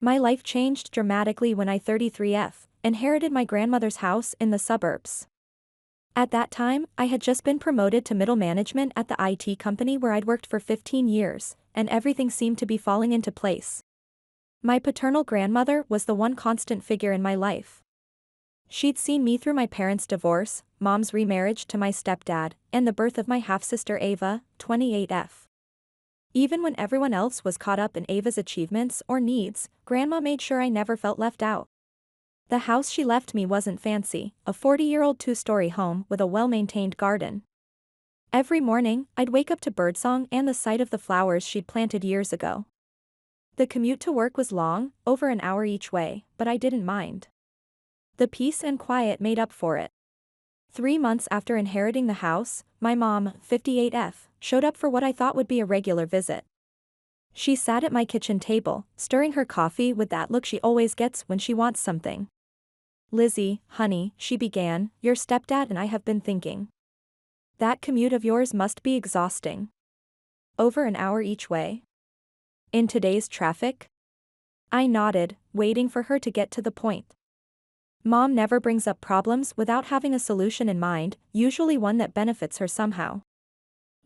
My life changed dramatically when I 33F inherited my grandmother's house in the suburbs. At that time, I had just been promoted to middle management at the IT company where I'd worked for 15 years, and everything seemed to be falling into place. My paternal grandmother was the one constant figure in my life. She'd seen me through my parents' divorce, Mom's remarriage to my stepdad, and the birth of my half-sister Ava, 28F. Even when everyone else was caught up in Ava's achievements or needs, Grandma made sure I never felt left out. The house she left me wasn't fancy, a 40-year-old two-story home with a well-maintained garden. Every morning, I'd wake up to birdsong and the sight of the flowers she'd planted years ago. The commute to work was long, over an hour each way, but I didn't mind. The peace and quiet made up for it. 3 months after inheriting the house, my mom, 58F, showed up for what I thought would be a regular visit. She sat at my kitchen table, stirring her coffee with that look she always gets when she wants something. "Lizzie, honey," she began, "your stepdad and I have been thinking. That commute of yours must be exhausting. Over an hour each way? In today's traffic?" I nodded, waiting for her to get to the point. Mom never brings up problems without having a solution in mind, usually one that benefits her somehow.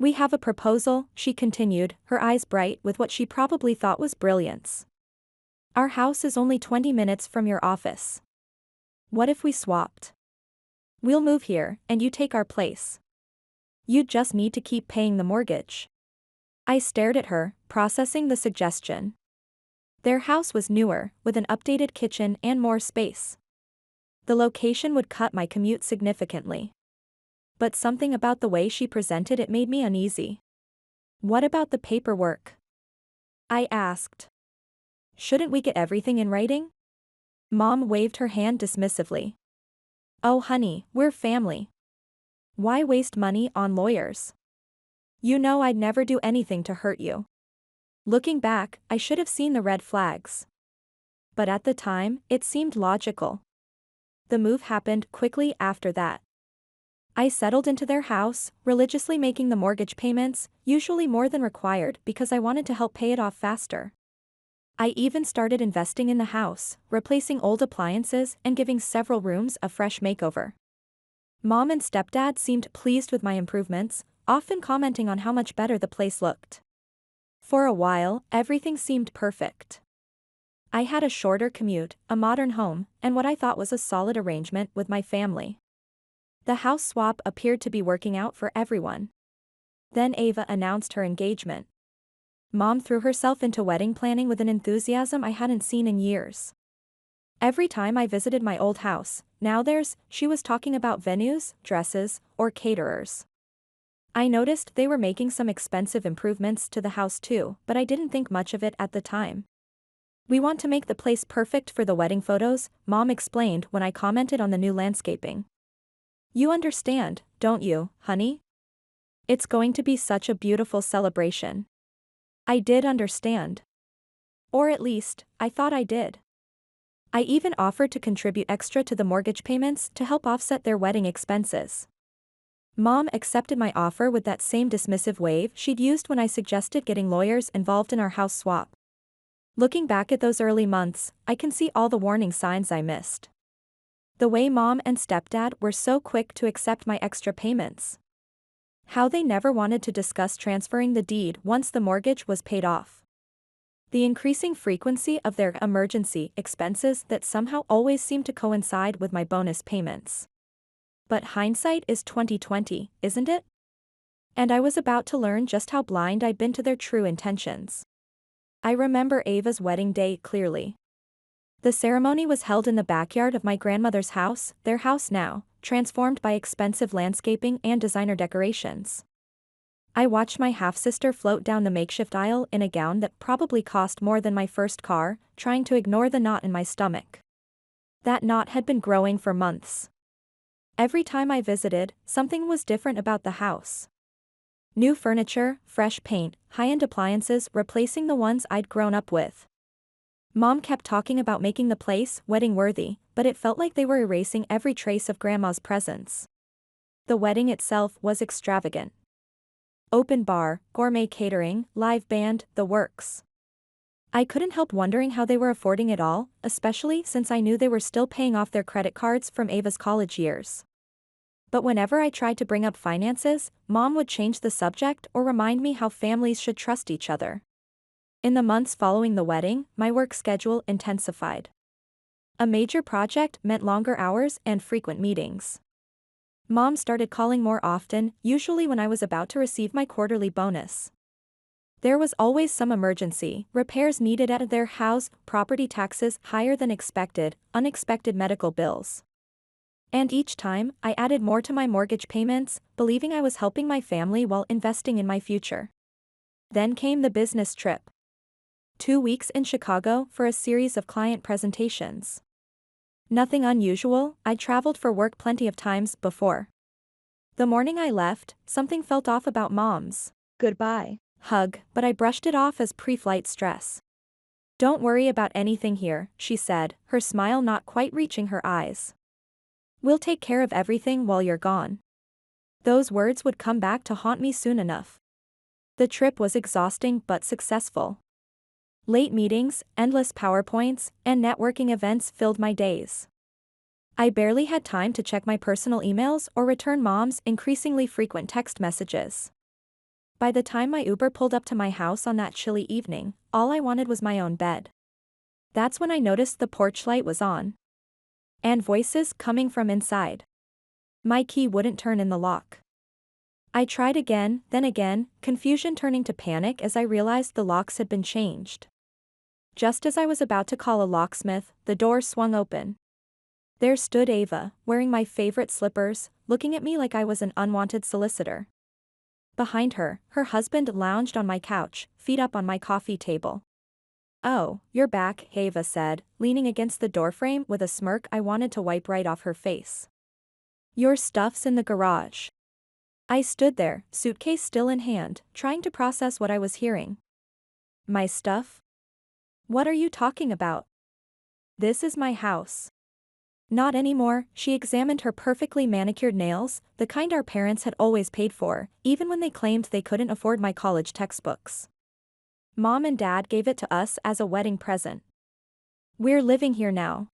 "We have a proposal," she continued, her eyes bright with what she probably thought was brilliance. "Our house is only 20 minutes from your office. What if we swapped? We'll move here, and you take our place. You'd just need to keep paying the mortgage." I stared at her, processing the suggestion. Their house was newer, with an updated kitchen and more space. The location would cut my commute significantly. But something about the way she presented it made me uneasy. "What about the paperwork?" I asked. "Shouldn't we get everything in writing?" Mom waved her hand dismissively. "Oh honey, we're family. Why waste money on lawyers? You know I'd never do anything to hurt you." Looking back, I should have seen the red flags. But at the time, it seemed logical. The move happened quickly after that. I settled into their house, religiously making the mortgage payments, usually more than required because I wanted to help pay it off faster. I even started investing in the house, replacing old appliances and giving several rooms a fresh makeover. Mom and stepdad seemed pleased with my improvements, often commenting on how much better the place looked. For a while, everything seemed perfect. I had a shorter commute, a modern home, and what I thought was a solid arrangement with my family. The house swap appeared to be working out for everyone. Then Ava announced her engagement. Mom threw herself into wedding planning with an enthusiasm I hadn't seen in years. Every time I visited my old house, she was talking about venues, dresses, or caterers. I noticed they were making some expensive improvements to the house too, but I didn't think much of it at the time. "We want to make the place perfect for the wedding photos," Mom explained when I commented on the new landscaping. "You understand, don't you, honey? It's going to be such a beautiful celebration." I did understand. Or at least, I thought I did. I even offered to contribute extra to the mortgage payments to help offset their wedding expenses. Mom accepted my offer with that same dismissive wave she'd used when I suggested getting lawyers involved in our house swap. Looking back at those early months, I can see all the warning signs I missed. The way Mom and stepdad were so quick to accept my extra payments. How they never wanted to discuss transferring the deed once the mortgage was paid off. The increasing frequency of their emergency expenses that somehow always seemed to coincide with my bonus payments. But hindsight is 20/20, isn't it? And I was about to learn just how blind I'd been to their true intentions. I remember Ava's wedding day clearly. The ceremony was held in the backyard of my grandmother's house, their house now, transformed by expensive landscaping and designer decorations. I watched my half-sister float down the makeshift aisle in a gown that probably cost more than my first car, trying to ignore the knot in my stomach. That knot had been growing for months. Every time I visited, something was different about the house. New furniture, fresh paint, high-end appliances replacing the ones I'd grown up with. Mom kept talking about making the place wedding-worthy, but it felt like they were erasing every trace of Grandma's presence. The wedding itself was extravagant. Open bar, gourmet catering, live band, the works. I couldn't help wondering how they were affording it all, especially since I knew they were still paying off their credit cards from Ava's college years. But whenever I tried to bring up finances, Mom would change the subject or remind me how families should trust each other. In the months following the wedding, my work schedule intensified. A major project meant longer hours and frequent meetings. Mom started calling more often, usually when I was about to receive my quarterly bonus. There was always some emergency, repairs needed at their house, property taxes higher than expected, unexpected medical bills. And each time, I added more to my mortgage payments, believing I was helping my family while investing in my future. Then came the business trip. 2 weeks in Chicago for a series of client presentations. Nothing unusual, I'd traveled for work plenty of times before. The morning I left, something felt off about Mom's goodbye hug, but I brushed it off as pre-flight stress. "Don't worry about anything here," she said, her smile not quite reaching her eyes. "We'll take care of everything while you're gone." Those words would come back to haunt me soon enough. The trip was exhausting but successful. Late meetings, endless PowerPoints, and networking events filled my days. I barely had time to check my personal emails or return Mom's increasingly frequent text messages. By the time my Uber pulled up to my house on that chilly evening, all I wanted was my own bed. That's when I noticed the porch light was on. And voices coming from inside. My key wouldn't turn in the lock. I tried again, then again, confusion turning to panic as I realized the locks had been changed. Just as I was about to call a locksmith, the door swung open. There stood Ava, wearing my favorite slippers, looking at me like I was an unwanted solicitor. Behind her, her husband lounged on my couch, feet up on my coffee table. "Oh, you're back," Ava said, leaning against the doorframe with a smirk I wanted to wipe right off her face. "Your stuff's in the garage." I stood there, suitcase still in hand, trying to process what I was hearing. "My stuff? What are you talking about? This is my house." "Not anymore." She examined her perfectly manicured nails, the kind our parents had always paid for, even when they claimed they couldn't afford my college textbooks. "Mom and Dad gave it to us as a wedding present. We're living here now."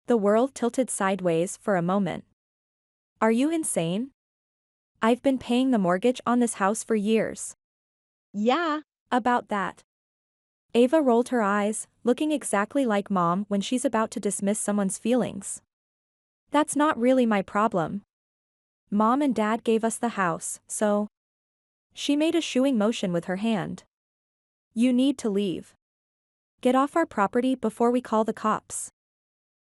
The world tilted sideways for a moment. "Are you insane? I've been paying the mortgage on this house for years." "Yeah, about that." Ava rolled her eyes, looking exactly like Mom when she's about to dismiss someone's feelings. "That's not really my problem. Mom and Dad gave us the house, so..." She made a shooing motion with her hand. "You need to leave. Get off our property before we call the cops."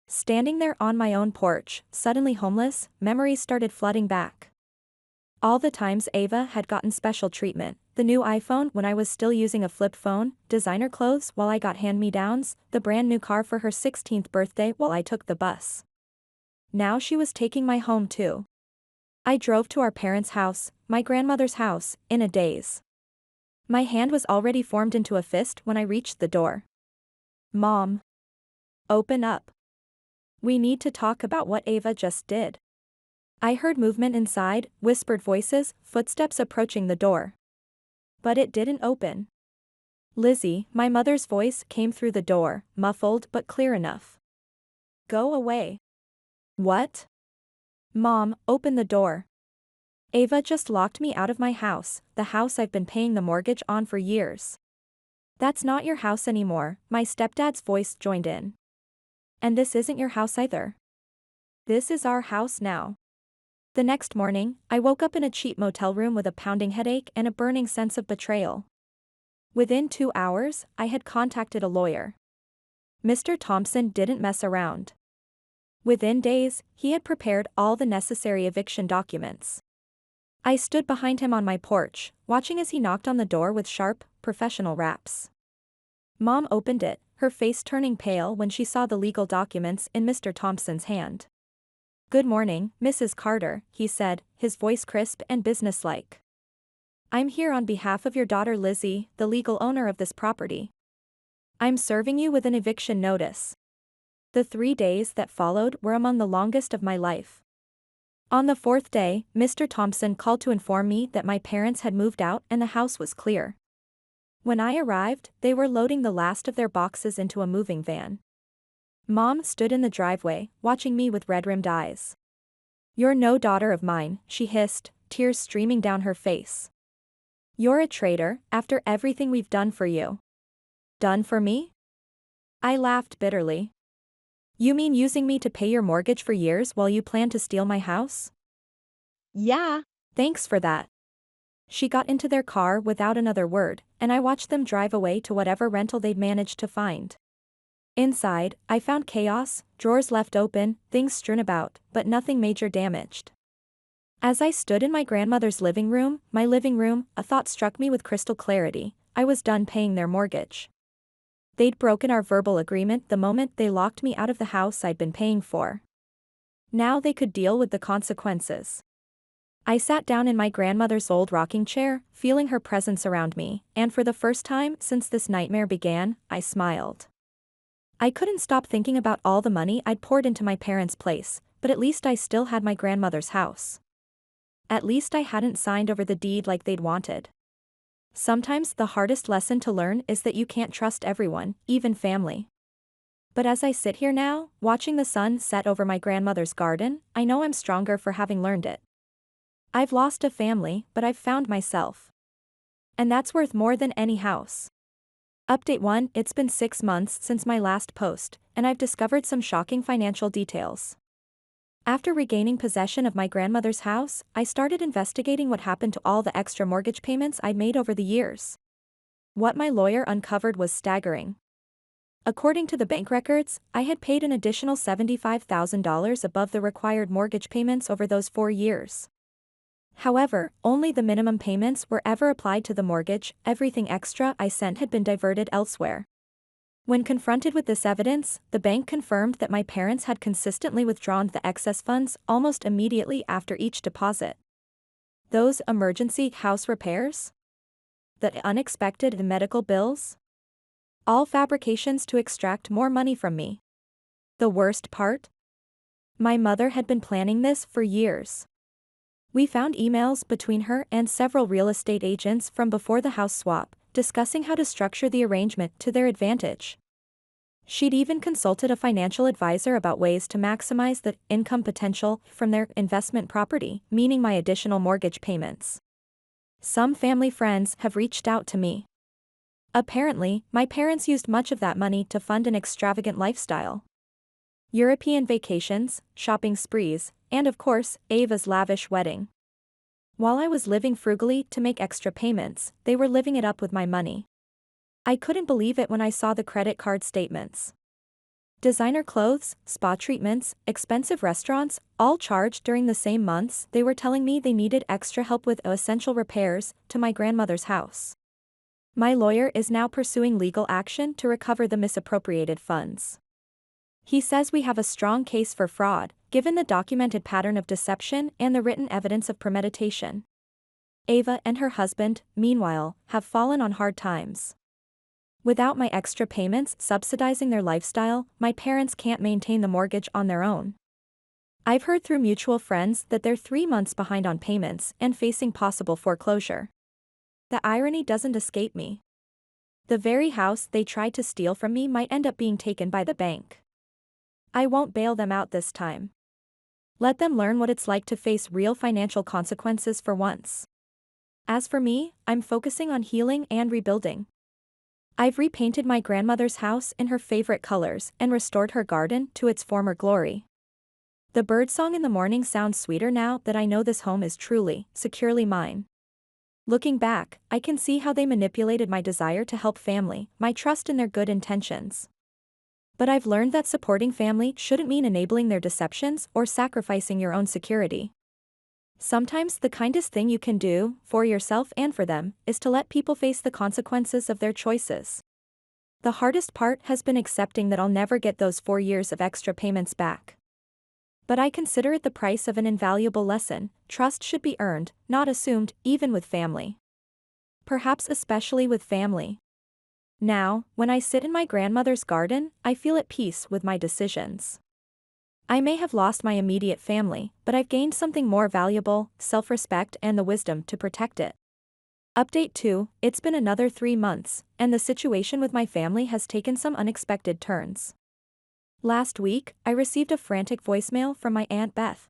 Standing there on my own porch, suddenly homeless, memories started flooding back. All the times Ava had gotten special treatment, the new iPhone when I was still using a flip phone, designer clothes while I got hand-me-downs, the brand new car for her 16th birthday while I took the bus. Now she was taking my home too. I drove to our parents' house, my grandmother's house, in a daze. My hand was already formed into a fist when I reached the door. "Mom. Open up. We need to talk about what Ava just did." I heard movement inside, whispered voices, footsteps approaching the door. But it didn't open. "Lizzie," my mother's voice came through the door, muffled but clear enough. "Go away." "What?" "Mom, open the door. Ava just locked me out of my house, the house I've been paying the mortgage on for years." "That's not your house anymore," my stepdad's voice joined in. "And this isn't your house either. This is our house now." The next morning, I woke up in a cheap motel room with a pounding headache and a burning sense of betrayal. Within 2 hours, I had contacted a lawyer. Mr. Thompson didn't mess around. Within days, he had prepared all the necessary eviction documents. I stood behind him on my porch, watching as he knocked on the door with sharp, professional raps. Mom opened it, her face turning pale when she saw the legal documents in Mr. Thompson's hand. "Good morning, Mrs. Carter," he said, his voice crisp and businesslike. "I'm here on behalf of your daughter Lizzie, the legal owner of this property. I'm serving you with an eviction notice." The 3 days that followed were among the longest of my life. On the 4th day, Mr. Thompson called to inform me that my parents had moved out and the house was clear. When I arrived, they were loading the last of their boxes into a moving van. Mom stood in the driveway, watching me with red-rimmed eyes. "You're no daughter of mine," she hissed, tears streaming down her face. "You're a traitor, after everything we've done for you." "Done for me?" I laughed bitterly. "You mean using me to pay your mortgage for years while you plan to steal my house?" "Yeah. Thanks for that." She got into their car without another word, and I watched them drive away to whatever rental they'd managed to find. Inside, I found chaos, drawers left open, things strewn about, but nothing major damaged. As I stood in my grandmother's living room, a thought struck me with crystal clarity: I was done paying their mortgage. They'd broken our verbal agreement the moment they locked me out of the house I'd been paying for. Now they could deal with the consequences. I sat down in my grandmother's old rocking chair, feeling her presence around me, and for the first time since this nightmare began, I smiled. I couldn't stop thinking about all the money I'd poured into my parents' place, but at least I still had my grandmother's house. At least I hadn't signed over the deed like they'd wanted. Sometimes the hardest lesson to learn is that you can't trust everyone, even family. But as I sit here now, watching the sun set over my grandmother's garden, I know I'm stronger for having learned it. I've lost a family, but I've found myself. And that's worth more than any house. Update 1: It's been 6 months since my last post, and I've discovered some shocking financial details. After regaining possession of my grandmother's house, I started investigating what happened to all the extra mortgage payments I'd made over the years. What my lawyer uncovered was staggering. According to the bank records, I had paid an additional $75,000 above the required mortgage payments over those 4 years. However, only the minimum payments were ever applied to the mortgage, everything extra I sent had been diverted elsewhere. When confronted with this evidence, the bank confirmed that my parents had consistently withdrawn the excess funds almost immediately after each deposit. Those emergency house repairs? The unexpected medical bills? All fabrications to extract more money from me. The worst part? My mother had been planning this for years. We found emails between her and several real estate agents from before the house swap, discussing how to structure the arrangement to their advantage. She'd even consulted a financial advisor about ways to maximize the income potential from their investment property, meaning my additional mortgage payments. Some family friends have reached out to me. Apparently, my parents used much of that money to fund an extravagant lifestyle. European vacations, shopping sprees, and of course, Ava's lavish wedding. While I was living frugally to make extra payments, they were living it up with my money. I couldn't believe it when I saw the credit card statements. Designer clothes, spa treatments, expensive restaurants, all charged during the same months. They were telling me they needed extra help with essential repairs to my grandmother's house. My lawyer is now pursuing legal action to recover the misappropriated funds. He says we have a strong case for fraud, given the documented pattern of deception and the written evidence of premeditation. Ava and her husband, meanwhile, have fallen on hard times. Without my extra payments subsidizing their lifestyle, my parents can't maintain the mortgage on their own. I've heard through mutual friends that they're 3 months behind on payments and facing possible foreclosure. The irony doesn't escape me. The very house they tried to steal from me might end up being taken by the bank. I won't bail them out this time. Let them learn what it's like to face real financial consequences for once. As for me, I'm focusing on healing and rebuilding. I've repainted my grandmother's house in her favorite colors and restored her garden to its former glory. The birdsong in the morning sounds sweeter now that I know this home is truly, securely mine. Looking back, I can see how they manipulated my desire to help family, my trust in their good intentions. But I've learned that supporting family shouldn't mean enabling their deceptions or sacrificing your own security. Sometimes the kindest thing you can do, for yourself and for them, is to let people face the consequences of their choices. The hardest part has been accepting that I'll never get those 4 years of extra payments back. But I consider it the price of an invaluable lesson. Trust should be earned, not assumed, even with family. Perhaps especially with family. Now, when I sit in my grandmother's garden, I feel at peace with my decisions. I may have lost my immediate family, but I've gained something more valuable: self-respect and the wisdom to protect it. Update 2, it's been another 3 months, and the situation with my family has taken some unexpected turns. Last week, I received a frantic voicemail from my Aunt Beth.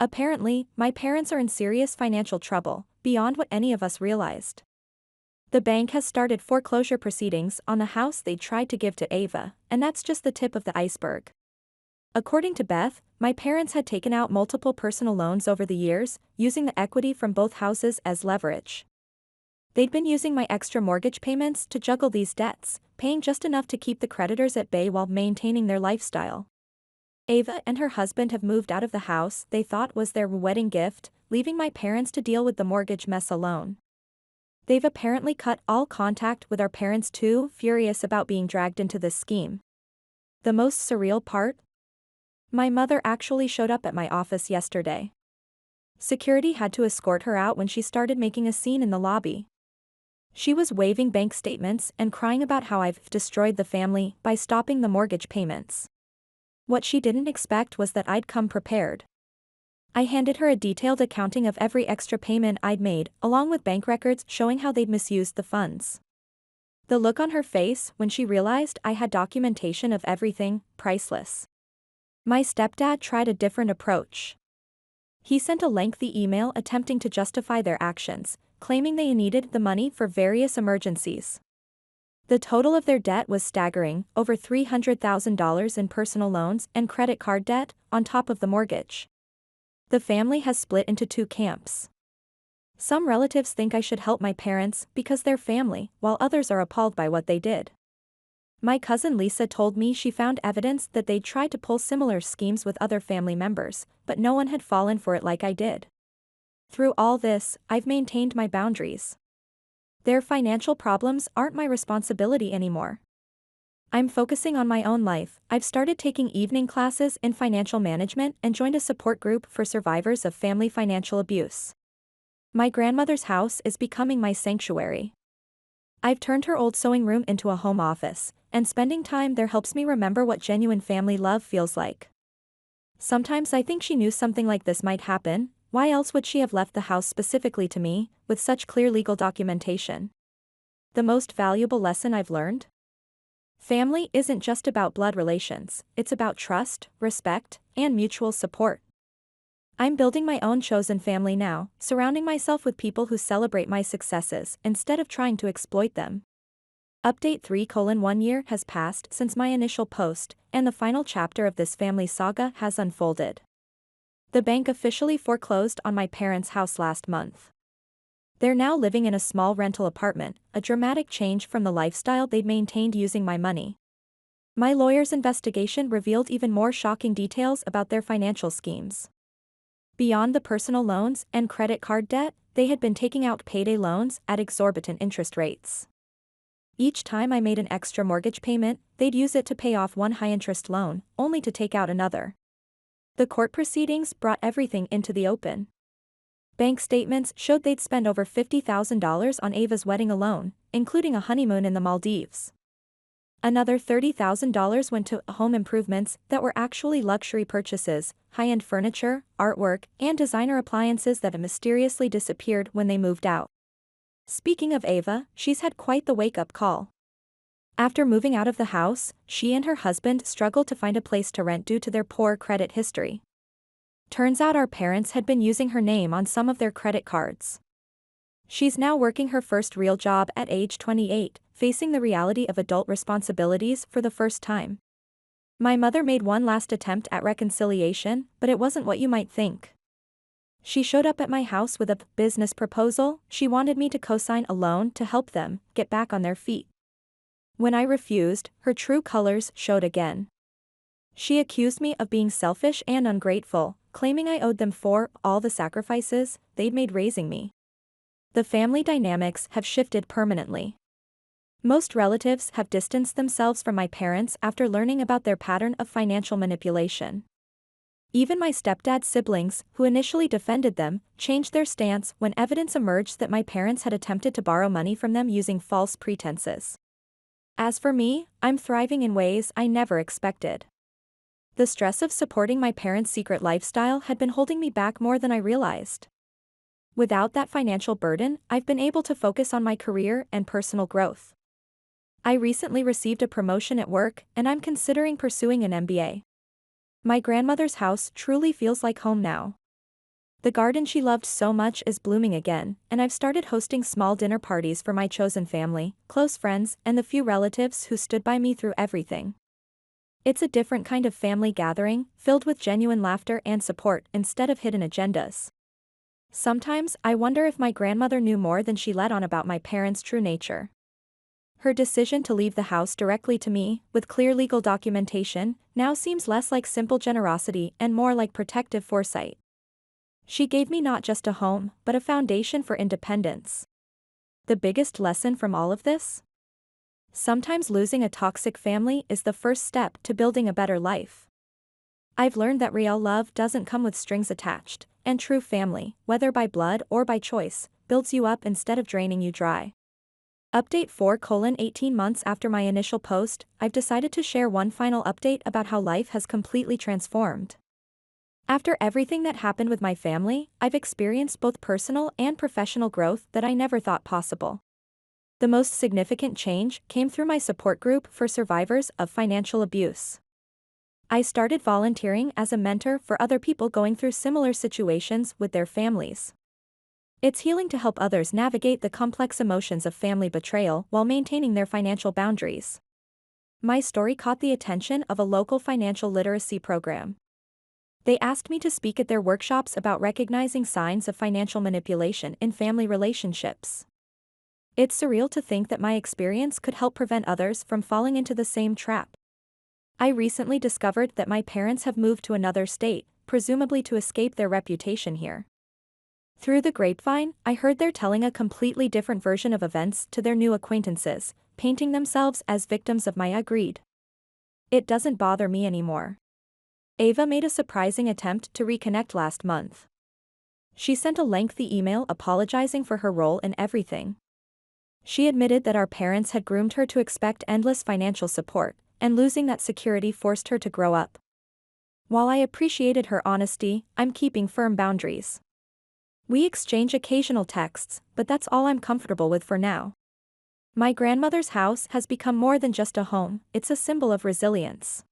Apparently, my parents are in serious financial trouble, beyond what any of us realized. The bank has started foreclosure proceedings on the house they tried to give to Ava, and that's just the tip of the iceberg. According to Beth, my parents had taken out multiple personal loans over the years, using the equity from both houses as leverage. They'd been using my extra mortgage payments to juggle these debts, paying just enough to keep the creditors at bay while maintaining their lifestyle. Ava and her husband have moved out of the house they thought was their wedding gift, leaving my parents to deal with the mortgage mess alone. They've apparently cut all contact with our parents too, furious about being dragged into this scheme. The most surreal part? My mother actually showed up at my office yesterday. Security had to escort her out when she started making a scene in the lobby. She was waving bank statements and crying about how I've destroyed the family by stopping the mortgage payments. What she didn't expect was that I'd come prepared. I handed her a detailed accounting of every extra payment I'd made, along with bank records showing how they'd misused the funds. The look on her face when she realized I had documentation of everything, priceless. My stepdad tried a different approach. He sent a lengthy email attempting to justify their actions, claiming they needed the money for various emergencies. The total of their debt was staggering, over $300,000 in personal loans and credit card debt, on top of the mortgage. The family has split into 2 camps. Some relatives think I should help my parents because they're family, while others are appalled by what they did. My cousin Lisa told me she found evidence that they'd tried to pull similar schemes with other family members, but no one had fallen for it like I did. Through all this, I've maintained my boundaries. Their financial problems aren't my responsibility anymore. I'm focusing on my own life. I've started taking evening classes in financial management and joined a support group for survivors of family financial abuse. My grandmother's house is becoming my sanctuary. I've turned her old sewing room into a home office, and spending time there helps me remember what genuine family love feels like. Sometimes I think she knew something like this might happen. Why else would she have left the house specifically to me, with such clear legal documentation? The most valuable lesson I've learned? Family isn't just about blood relations, it's about trust, respect, and mutual support. I'm building my own chosen family now, surrounding myself with people who celebrate my successes instead of trying to exploit them. Update 3:1 year has passed since my initial post, and the final chapter of this family saga has unfolded. The bank officially foreclosed on my parents' house last month. They're now living in a small rental apartment, a dramatic change from the lifestyle they'd maintained using my money. My lawyer's investigation revealed even more shocking details about their financial schemes. Beyond the personal loans and credit card debt, they had been taking out payday loans at exorbitant interest rates. Each time I made an extra mortgage payment, they'd use it to pay off one high-interest loan, only to take out another. The court proceedings brought everything into the open. Bank statements showed they'd spent over $50,000 on Ava's wedding alone, including a honeymoon in the Maldives. Another $30,000 went to home improvements that were actually luxury purchases, high-end furniture, artwork, and designer appliances that had mysteriously disappeared when they moved out. Speaking of Ava, she's had quite the wake-up call. After moving out of the house, she and her husband struggled to find a place to rent due to their poor credit history. Turns out our parents had been using her name on some of their credit cards. She's now working her first real job at age 28, facing the reality of adult responsibilities for the first time. My mother made one last attempt at reconciliation, but it wasn't what you might think. She showed up at my house with a business proposal. She wanted me to co-sign a loan to help them get back on their feet. When I refused, her true colors showed again. She accused me of being selfish and ungrateful, claiming I owed them for all the sacrifices they'd made raising me. The family dynamics have shifted permanently. Most relatives have distanced themselves from my parents after learning about their pattern of financial manipulation. Even my stepdad's siblings, who initially defended them, changed their stance when evidence emerged that my parents had attempted to borrow money from them using false pretenses. As for me, I'm thriving in ways I never expected. The stress of supporting my parents' secret lifestyle had been holding me back more than I realized. Without that financial burden, I've been able to focus on my career and personal growth. I recently received a promotion at work, and I'm considering pursuing an MBA. My grandmother's house truly feels like home now. The garden she loved so much is blooming again, and I've started hosting small dinner parties for my chosen family, close friends, and the few relatives who stood by me through everything. It's a different kind of family gathering, filled with genuine laughter and support instead of hidden agendas. Sometimes I wonder if my grandmother knew more than she let on about my parents' true nature. Her decision to leave the house directly to me, with clear legal documentation, now seems less like simple generosity and more like protective foresight. She gave me not just a home, but a foundation for independence. The biggest lesson from all of this? Sometimes losing a toxic family is the first step to building a better life. I've learned that real love doesn't come with strings attached, and true family, whether by blood or by choice, builds you up instead of draining you dry. Update 4:18 months after my initial post, I've decided to share one final update about how life has completely transformed. After everything that happened with my family, I've experienced both personal and professional growth that I never thought possible. The most significant change came through my support group for survivors of financial abuse. I started volunteering as a mentor for other people going through similar situations with their families. It's healing to help others navigate the complex emotions of family betrayal while maintaining their financial boundaries. My story caught the attention of a local financial literacy program. They asked me to speak at their workshops about recognizing signs of financial manipulation in family relationships. It's surreal to think that my experience could help prevent others from falling into the same trap. I recently discovered that my parents have moved to another state, presumably to escape their reputation here. Through the grapevine, I heard they're telling a completely different version of events to their new acquaintances, painting themselves as victims of my greed. It doesn't bother me anymore. Ava made a surprising attempt to reconnect last month. She sent a lengthy email apologizing for her role in everything. She admitted that our parents had groomed her to expect endless financial support, and losing that security forced her to grow up. While I appreciated her honesty, I'm keeping firm boundaries. We exchange occasional texts, but that's all I'm comfortable with for now. My grandmother's house has become more than just a home, it's a symbol of resilience.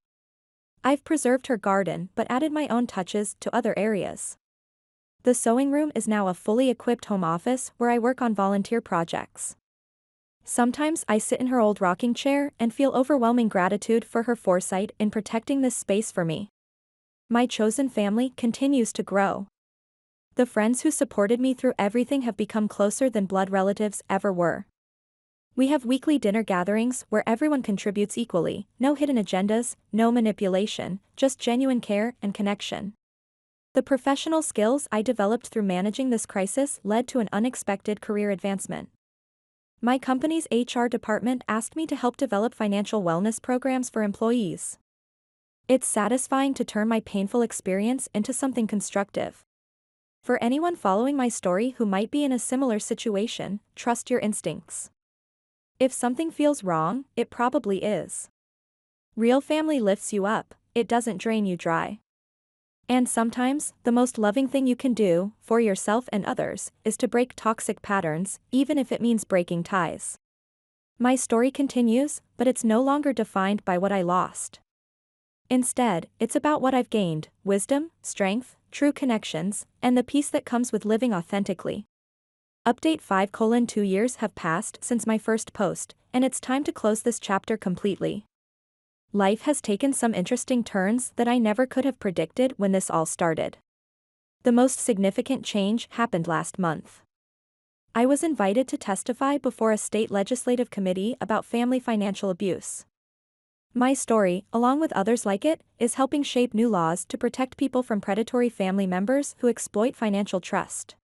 I've preserved her garden but added my own touches to other areas. The sewing room is now a fully equipped home office where I work on volunteer projects. Sometimes I sit in her old rocking chair and feel overwhelming gratitude for her foresight in protecting this space for me. My chosen family continues to grow. The friends who supported me through everything have become closer than blood relatives ever were. We have weekly dinner gatherings where everyone contributes equally, no hidden agendas, no manipulation, just genuine care and connection. The professional skills I developed through managing this crisis led to an unexpected career advancement. My company's HR department asked me to help develop financial wellness programs for employees. It's satisfying to turn my painful experience into something constructive. For anyone following my story who might be in a similar situation, trust your instincts. If something feels wrong, it probably is. Real family lifts you up, it doesn't drain you dry. And sometimes, the most loving thing you can do, for yourself and others, is to break toxic patterns, even if it means breaking ties. My story continues, but it's no longer defined by what I lost. Instead, it's about what I've gained: wisdom, strength, true connections, and the peace that comes with living authentically. Update 5:2 years have passed since my first post, and it's time to close this chapter completely. Life has taken some interesting turns that I never could have predicted when this all started. The most significant change happened last month. I was invited to testify before a state legislative committee about family financial abuse. My story, along with others like it, is helping shape new laws to protect people from predatory family members who exploit financial trust.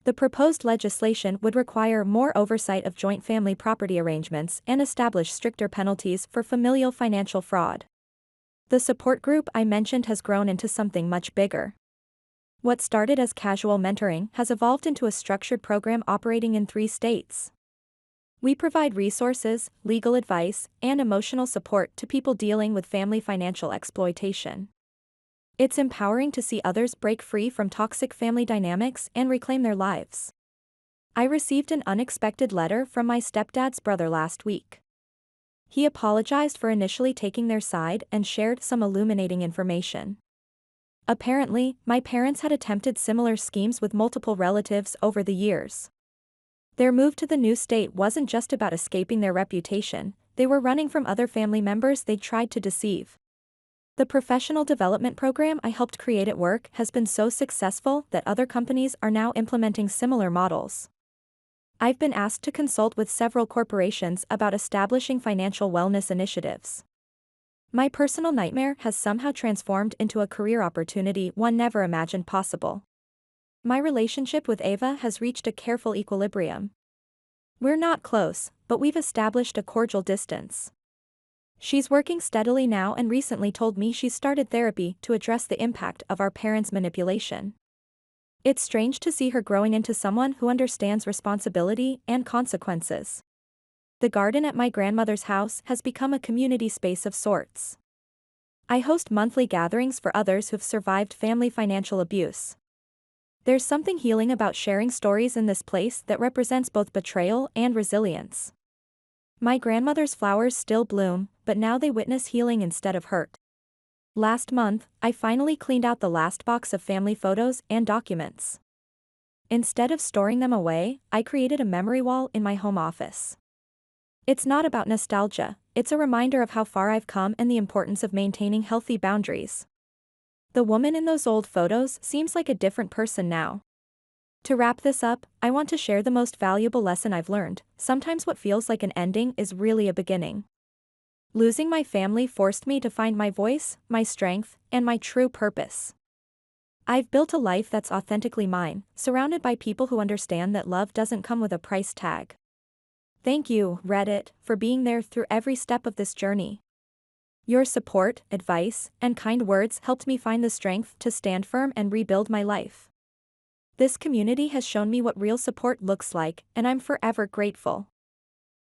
The proposed legislation would require more oversight of joint family property arrangements and establish stricter penalties for familial financial fraud. The support group I mentioned has grown into something much bigger. What started as casual mentoring has evolved into a structured program operating in 3 states. We provide resources, legal advice, and emotional support to people dealing with family financial exploitation. It's empowering to see others break free from toxic family dynamics and reclaim their lives. I received an unexpected letter from my stepdad's brother last week. He apologized for initially taking their side and shared some illuminating information. Apparently, my parents had attempted similar schemes with multiple relatives over the years. Their move to the new state wasn't just about escaping their reputation, they were running from other family members they'd tried to deceive. The professional development program I helped create at work has been so successful that other companies are now implementing similar models. I've been asked to consult with several corporations about establishing financial wellness initiatives. My personal nightmare has somehow transformed into a career opportunity one never imagined possible. My relationship with Ava has reached a careful equilibrium. We're not close, but we've established a cordial distance. She's working steadily now and recently told me she's started therapy to address the impact of our parents' manipulation. It's strange to see her growing into someone who understands responsibility and consequences. The garden at my grandmother's house has become a community space of sorts. I host monthly gatherings for others who've survived family financial abuse. There's something healing about sharing stories in this place that represents both betrayal and resilience. My grandmother's flowers still bloom, but now they witness healing instead of hurt. Last month, I finally cleaned out the last box of family photos and documents. Instead of storing them away, I created a memory wall in my home office. It's not about nostalgia, it's a reminder of how far I've come and the importance of maintaining healthy boundaries. The woman in those old photos seems like a different person now. To wrap this up, I want to share the most valuable lesson I've learned: sometimes what feels like an ending is really a beginning. Losing my family forced me to find my voice, my strength, and my true purpose. I've built a life that's authentically mine, surrounded by people who understand that love doesn't come with a price tag. Thank you, Reddit, for being there through every step of this journey. Your support, advice, and kind words helped me find the strength to stand firm and rebuild my life. This community has shown me what real support looks like, and I'm forever grateful.